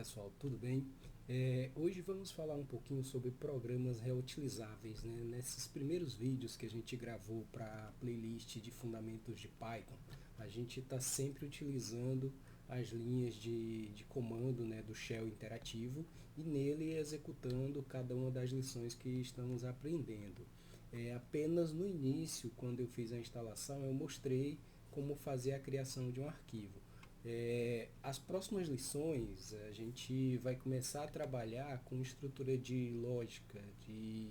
pessoal, tudo bem? Hoje vamos falar um pouquinho sobre programas reutilizáveis, né? Nesses primeiros vídeos que a gente gravou para a playlist de fundamentos de Python, a gente está sempre utilizando as linhas de comando, né, do shell interativo e nele executando cada uma das lições que estamos aprendendo. Apenas no início, quando eu fiz a instalação, eu mostrei como fazer a criação de um arquivo. As próximas lições a gente vai começar a trabalhar com estrutura de lógica, de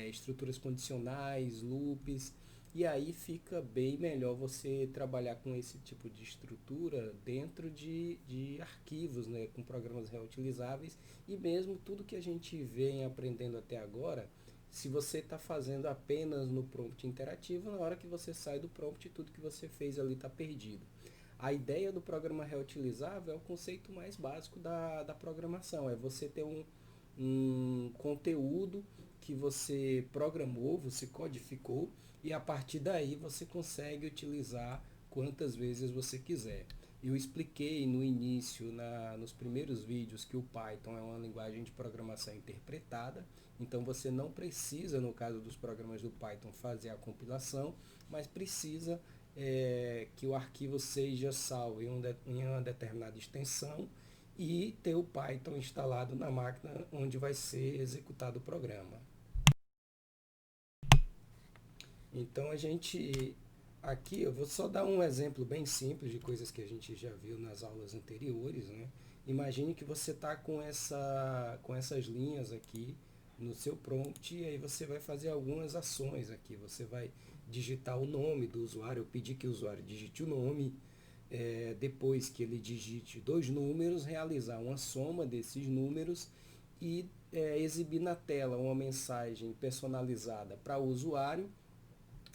estruturas condicionais, loops, e aí fica bem melhor você trabalhar com esse tipo de estrutura dentro de arquivos, né, com programas reutilizáveis, e mesmo tudo que a gente vem aprendendo até agora, se você está fazendo apenas no prompt interativo, na hora que você sai do prompt, tudo que você fez ali está perdido. A ideia do programa reutilizável é o conceito mais básico da programação. É você ter um conteúdo que você programou, você codificou e a partir daí você consegue utilizar quantas vezes você quiser. Eu expliquei no início, nos primeiros vídeos, que o Python é uma linguagem de programação interpretada, então você não precisa, no caso dos programas do Python, fazer a compilação, mas precisa que o arquivo seja salvo em uma determinada extensão e ter o Python instalado na máquina onde vai ser executado o programa. Então a gente aqui eu vou só dar um exemplo bem simples de coisas que a gente já viu nas aulas anteriores, né? Imagine que você está com essas linhas aqui no seu prompt e aí você vai fazer algumas ações aqui. Você vai digitar o nome do usuário, eu pedi que o usuário digite o nome, depois que ele digite dois números, realizar uma soma desses números e exibir na tela uma mensagem personalizada para o usuário,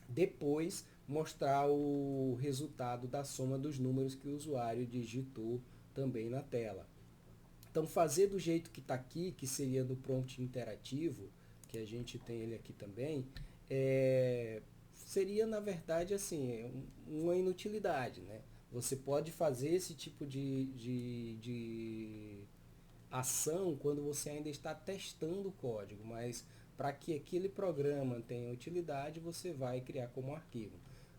depois mostrar o resultado da soma dos números que o usuário digitou também na tela. Então fazer do jeito que está aqui, que seria do prompt interativo, que a gente tem ele aqui também, seria na verdade assim, uma inutilidade, né? Você pode fazer esse tipo de ação quando você ainda está testando o código, mas para que aquele programa tenha utilidade, você vai criar como arquivo.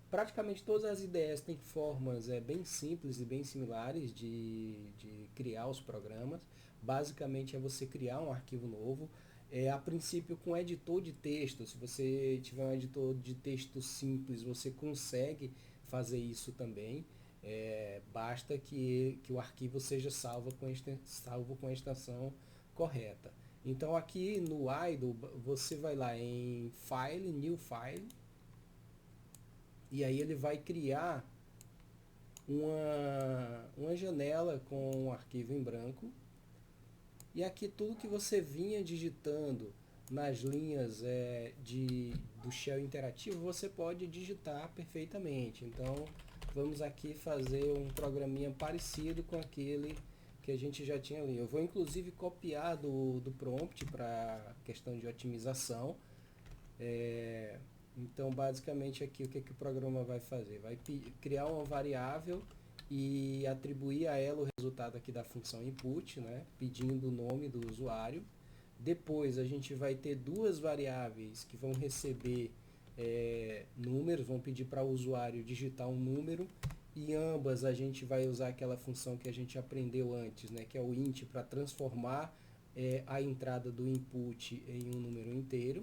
Praticamente todas as ideias têm formas bem simples e bem similares de criar os programas. Basicamente é você criar um arquivo novo, a princípio com editor de texto. Se você tiver um editor de texto simples, você consegue fazer isso também. Basta que o arquivo seja salvo com a extensão correta. Então aqui no idle você vai lá em File, New File, e aí ele vai criar uma janela com um arquivo em branco. E aqui tudo que você vinha digitando nas linhas do shell interativo, você pode digitar perfeitamente. Então vamos aqui fazer um programinha parecido com aquele que a gente já tinha ali. Eu vou inclusive copiar do prompt para questão de otimização. Então basicamente aqui o que o programa vai fazer? Vai criar uma variável e atribuir a ela o resultado aqui da função input, né, pedindo o nome do usuário. Depois a gente vai ter duas variáveis que vão receber números, vão pedir para o usuário digitar um número, e ambas a gente vai usar aquela função que a gente aprendeu antes, né, que é o int, para transformar a entrada do input em um número inteiro.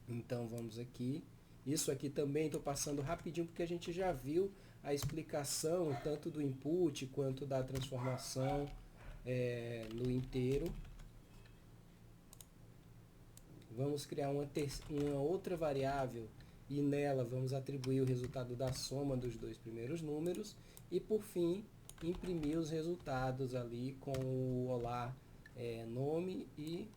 Então vamos aqui. Isso aqui também estou passando rapidinho porque a gente já viu a explicação tanto do input quanto da transformação no inteiro. Vamos criar uma outra variável e nela vamos atribuir o resultado da soma dos dois primeiros números e por fim imprimir os resultados ali com o olá nome e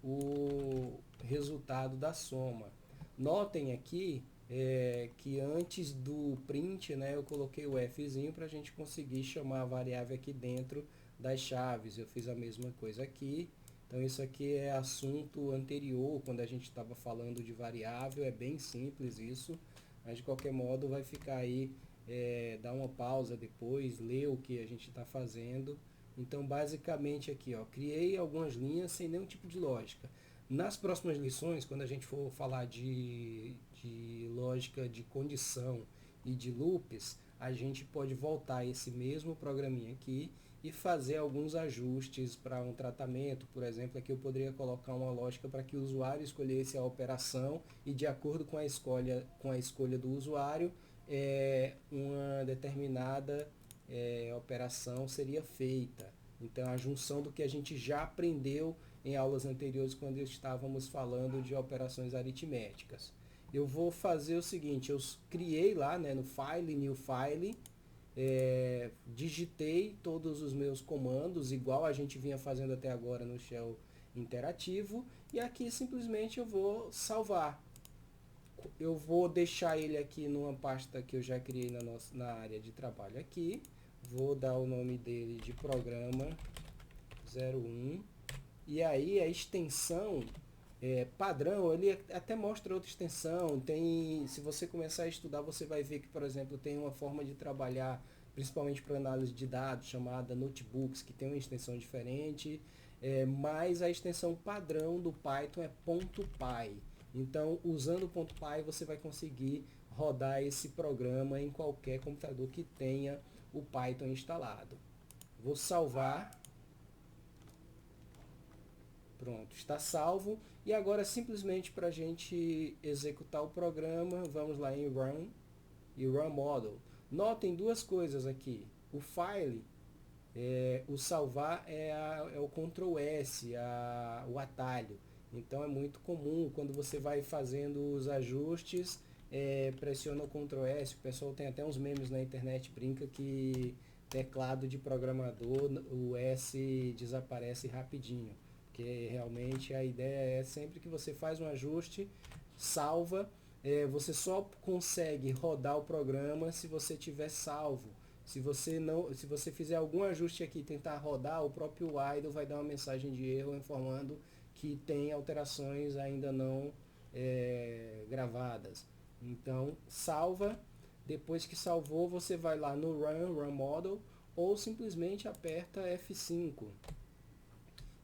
o resultado da soma. Notem aqui que antes do print, né, eu coloquei o fzinho para a gente conseguir chamar a variável aqui dentro das chaves. Eu fiz a mesma coisa aqui. Então isso aqui é assunto anterior, quando a gente estava falando de variável, é bem simples isso, mas de qualquer modo vai ficar aí, dá uma pausa depois, lê o que a gente está fazendo Então, basicamente aqui, ó, criei algumas linhas sem nenhum tipo de lógica. Nas próximas lições, quando a gente for falar de lógica de condição e de loops, a gente pode voltar a esse mesmo programinha aqui e fazer alguns ajustes para um tratamento. Por exemplo, aqui eu poderia colocar uma lógica para que o usuário escolhesse a operação e, de acordo com a escolha do usuário, uma determinada operação seria feita. Então, a junção do que a gente já aprendeu em aulas anteriores, quando estávamos falando de operações aritméticas. Eu vou fazer o seguinte, eu criei lá, né, no File, New File, digitei todos os meus comandos, igual a gente vinha fazendo até agora no Shell interativo, e aqui simplesmente eu vou salvar. Eu vou deixar ele aqui numa pasta que eu já criei na área de trabalho aqui. Vou dar o nome dele de programa 01. E aí a extensão padrão, ele até mostra outra extensão. Se você começar a estudar, você vai ver que, por exemplo, tem uma forma de trabalhar, principalmente para análise de dados, chamada Notebooks, que tem uma extensão diferente. Mas a extensão padrão do Python é .py. Então, usando o .py, você vai conseguir rodar esse programa em qualquer computador que tenha o Python instalado. Vou salvar. Pronto, está salvo. E agora, simplesmente para a gente executar o programa, vamos lá em Run e Run Model. Notem duas coisas aqui. O file, o salvar é o Ctrl S, o atalho. Então é muito comum quando você vai fazendo os ajustes, pressiona o Ctrl S. O pessoal tem até uns memes na internet, brinca que teclado de programador, o S desaparece rapidinho. Porque realmente a ideia é sempre que você faz um ajuste, salva, você só consegue rodar o programa se você tiver salvo. Se você fizer algum ajuste aqui e tentar rodar, o próprio idle vai dar uma mensagem de erro informando que tem alterações ainda não gravadas. Então, salva. Depois que salvou, você vai lá no Run Model, ou simplesmente aperta F5.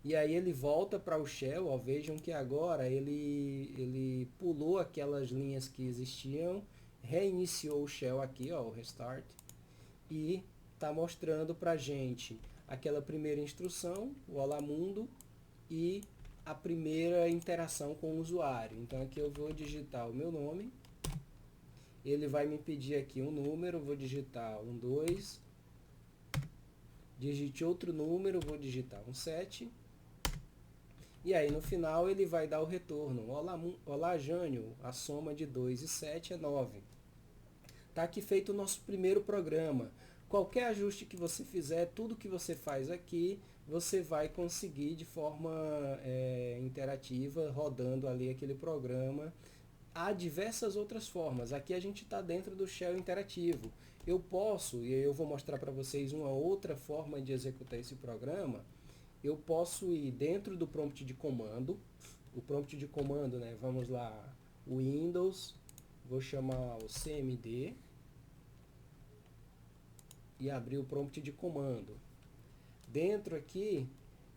E aí ele volta para o Shell. Ó, vejam que agora ele pulou aquelas linhas que existiam, reiniciou o Shell aqui, ó, o Restart, e está mostrando para a gente aquela primeira instrução, o Olá Mundo, e a primeira interação com o usuário. Então aqui eu vou digitar o meu nome, ele vai me pedir aqui um número, vou digitar um 2, digite outro número, vou digitar um 7, e aí no final ele vai dar o retorno. Olá Jânio, a soma de 2 e 7 é 9. Está aqui feito o nosso primeiro programa. Qualquer ajuste que você fizer, tudo que você faz aqui, você vai conseguir de forma interativa, rodando ali aquele programa. Há diversas outras formas. Aqui a gente está dentro do Shell interativo. Eu posso, e eu vou mostrar para vocês uma outra forma de executar esse programa. Eu posso ir dentro do prompt de comando. O prompt de comando, né? Vamos lá, Windows, vou chamar o CMD e abrir o prompt de comando. Dentro aqui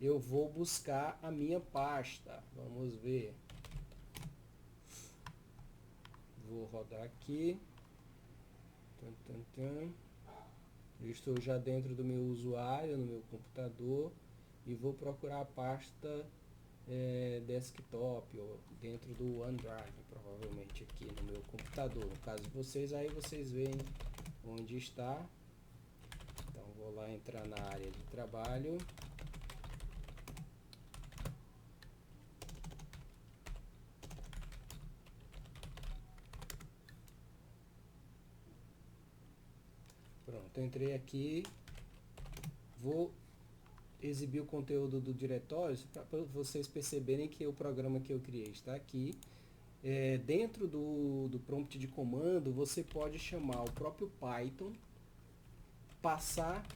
eu vou buscar a minha pasta. Vamos ver. Vou rodar aqui. Eu estou já dentro do meu usuário, no meu computador, e vou procurar a pasta desktop, ou dentro do OneDrive, provavelmente aqui no meu computador. No caso de vocês, aí vocês veem onde está. Então vou lá entrar na área de trabalho. Pronto, entrei aqui. Vou exibir o conteúdo do diretório para vocês perceberem que o programa que eu criei está aqui. Dentro do prompt de comando, você pode chamar o próprio Python, passar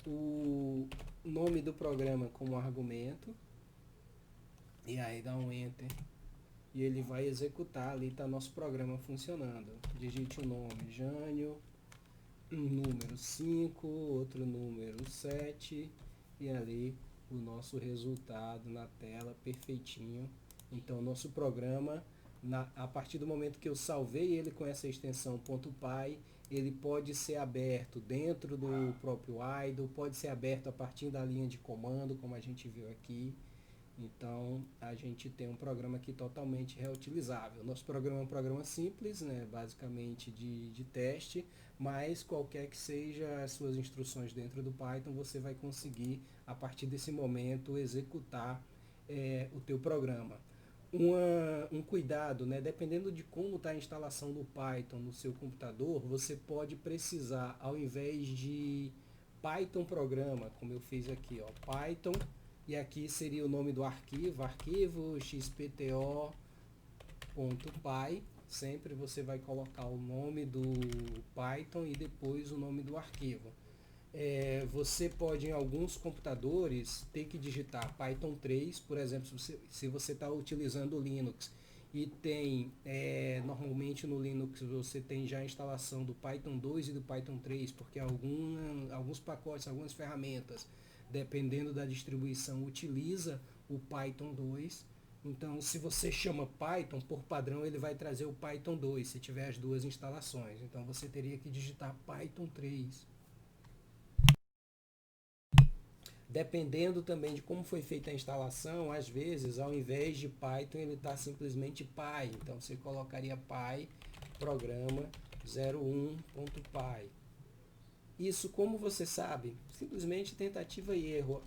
o nome do programa como argumento, e aí dá um Enter, e ele vai executar. Ali está nosso programa funcionando. Digite o nome, Jânio, um número 5, outro número 7, e ali o nosso resultado na tela perfeitinho. Então, nosso programa, a partir do momento que eu salvei ele com essa extensão .py, ele pode ser aberto dentro do próprio idle, pode ser aberto a partir da linha de comando, como a gente viu aqui. Então, a gente tem um programa aqui totalmente reutilizável. Nosso programa é um programa simples, né, basicamente de teste, mas qualquer que seja as suas instruções dentro do Python, você vai conseguir, a partir desse momento, executar o teu programa. Um cuidado, né, dependendo de como está a instalação do Python no seu computador, você pode precisar, ao invés de Python programa, como eu fiz aqui, ó, Python, e aqui seria o nome do arquivo, arquivo xpto.py, sempre você vai colocar o nome do Python e depois o nome do arquivo. Você pode, em alguns computadores, ter que digitar Python 3, por exemplo, se você está utilizando o Linux e tem, normalmente no Linux você tem já a instalação do Python 2 e do Python 3, porque alguns pacotes, algumas ferramentas, dependendo da distribuição, utiliza o Python 2. Então, se você chama Python, por padrão ele vai trazer o Python 2, se tiver as duas instalações. Então, você teria que digitar Python 3. Dependendo também de como foi feita a instalação, às vezes, ao invés de Python, ele está simplesmente Py. Então, você colocaria Py, programa 01.py. Isso, como você sabe, simplesmente tentativa e erro.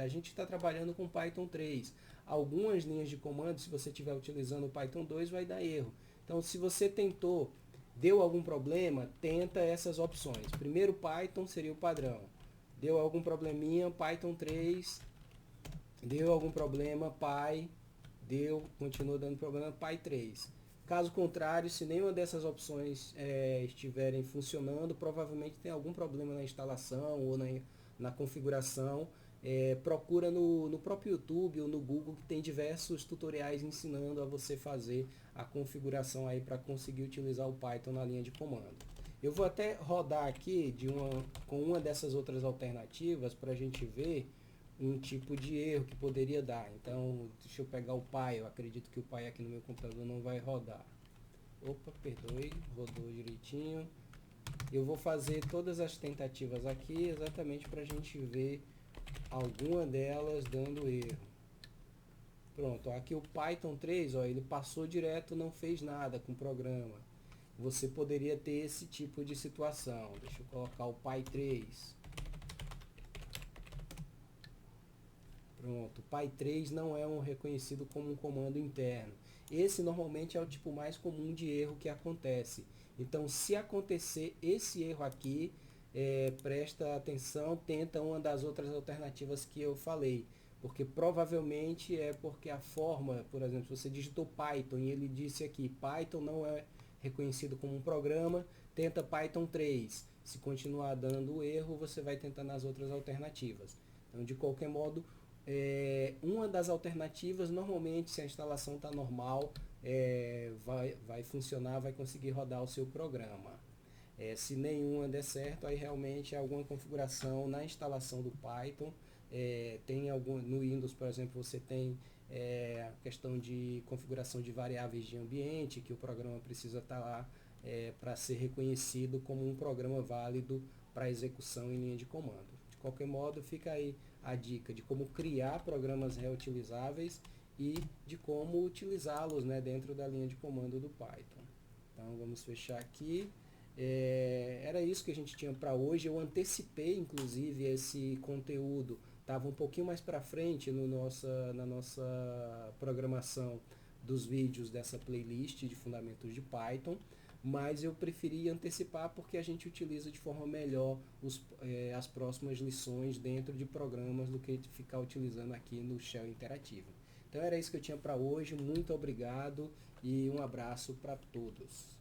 A gente está trabalhando com Python 3. Algumas linhas de comando, se você estiver utilizando o Python 2, vai dar erro. Então, se você tentou, deu algum problema, tenta essas opções. Primeiro Python seria o padrão. Deu algum probleminha, Python 3, deu algum problema, Py, continua dando problema, Py 3. Caso contrário, se nenhuma dessas opções estiverem funcionando, provavelmente tem algum problema na instalação ou na configuração. Procura no próprio YouTube ou no Google, que tem diversos tutoriais ensinando a você fazer a configuração aí para conseguir utilizar o Python na linha de comando. Eu vou até rodar aqui com uma dessas outras alternativas para a gente ver um tipo de erro que poderia dar. Então, deixa eu pegar o Py. Eu acredito que o Py aqui no meu computador não vai rodar. Opa, perdoe, rodou direitinho. Eu vou fazer todas as tentativas aqui exatamente para a gente ver alguma delas dando erro. Pronto, aqui o Python 3, ó, ele passou direto, não fez nada com o programa. Você poderia ter esse tipo de situação. Deixa eu colocar o Py 3. Pronto, Py 3 não é reconhecido como um comando interno. Esse normalmente é o tipo mais comum de erro que acontece. Então, se acontecer esse erro aqui, presta atenção, tenta uma das outras alternativas que eu falei. Porque provavelmente é porque a forma, por exemplo, se você digitou Python e ele disse aqui, Python não é reconhecido como um programa, tenta Python 3. Se continuar dando erro, você vai tentar nas outras alternativas. Então, de qualquer modo, uma das alternativas, normalmente, se a instalação está normal, vai funcionar, vai conseguir rodar o seu programa. Se nenhuma der certo, aí realmente é alguma configuração na instalação do Python. No Windows, por exemplo, você tem a questão de configuração de variáveis de ambiente, que o programa precisa estar lá para ser reconhecido como um programa válido para execução em linha de comando. De qualquer modo, fica aí a dica de como criar programas reutilizáveis e de como utilizá-los, né, dentro da linha de comando do Python. Então vamos fechar aqui. Era isso que a gente tinha para hoje. Eu antecipei, inclusive, esse conteúdo. Estava um pouquinho mais para frente na nossa programação dos vídeos dessa playlist de fundamentos de Python, mas eu preferi antecipar porque a gente utiliza de forma melhor as próximas lições dentro de programas do que ficar utilizando aqui no Shell Interativo. Então era isso que eu tinha para hoje. Muito obrigado e um abraço para todos.